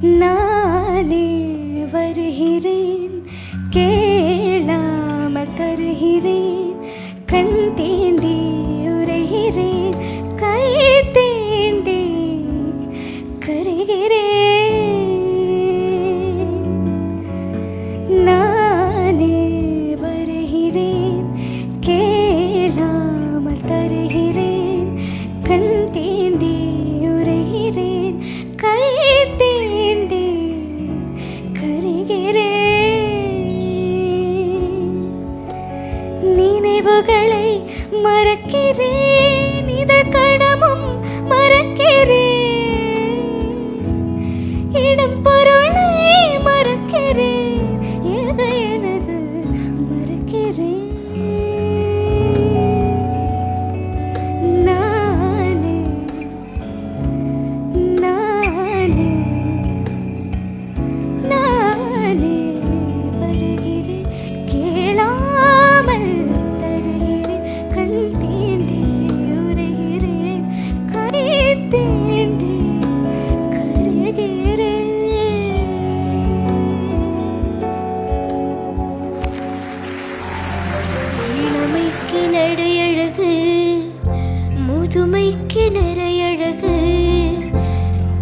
நானே வருகிறேன், கேளாமல் தருகிறேன், கண் தேண்டி உரைகிறேன், கை தேண்டி கருகிறேன். நானே வருகிறேன், கேளாமல் தருகிறேன், கண் தேண்டி உரைகிறேன், கை தேண்டி கருகிறேன். நினைவுகளை மறக்கிறேன், இதழ் கணமும் மறக்கிறேன், இடம் பொருளை மறக்கிறேன், எதை எனது மறக்கிறேன். நானே நானே நானே வருகிறேன், கேளாமல் தருகிறேன், கண் தேண்டி உரைகிறேன், கை தேண்டி கருகிறேன். இளமைக்கு நடையழகு, முதுமைக்கு நிறையழகு,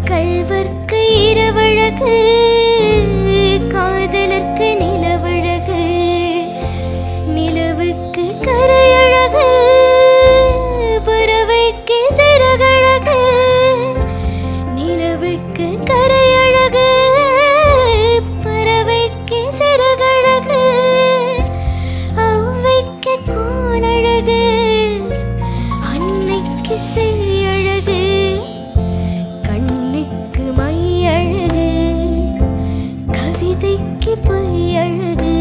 கள்வர்க்கு இரவழகு, காதலர்க்கு நிலவழகு, நிலவுக்கு கரையழகு, பறவைக்கு சிறகழகு, நிலவுக்கு கரையழகு, பறவைக்கு சிறகழகு, ஔவைக்கு கோனழகு, அன்னைக்கு செய்யழகு, கண்ணுக்கு மையழகு, கவிதைக்கு பொய்யழகு,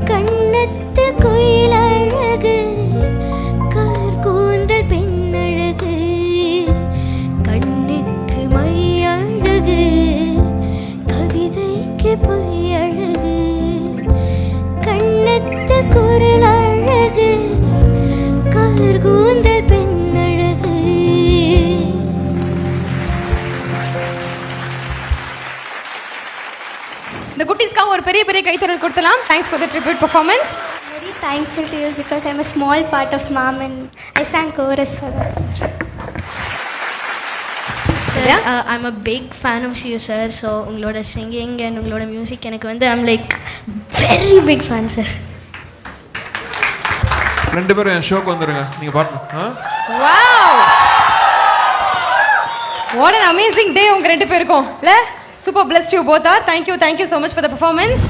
கண்ணத்து குயிலழகு, கார்கூந்தல் பெண்ணழகு, கண்ணுக்கு மையழகு, கவிதைக்கு பொய்யழகு, கண்ணத்து குரலழகு, கார்கூந்தல் பெண்ணழகு. இந்த குட்டீஸ்க்காக ஒரு பெரிய பெரிய கைத்தறல் கொடுத்தலாம். Thanks for the tribute performance. Very thankful to you because I'm a small part of Mom and I sang chorus for that. Sir, Yeah? I'm a big fan of you, sir. So, உங்களோட singing and உங்களோட music எனக்கு வந்து I'm like very big fan, sir. ரெண்டு பேரும் என் ஷோக்கு வந்துருங்க, நீங்க பாடணும். Wow! What an amazing day உங்க ரெண்டு பேருக்கும். இல்ல? Super blessed you both are. Thank you so much for the performance.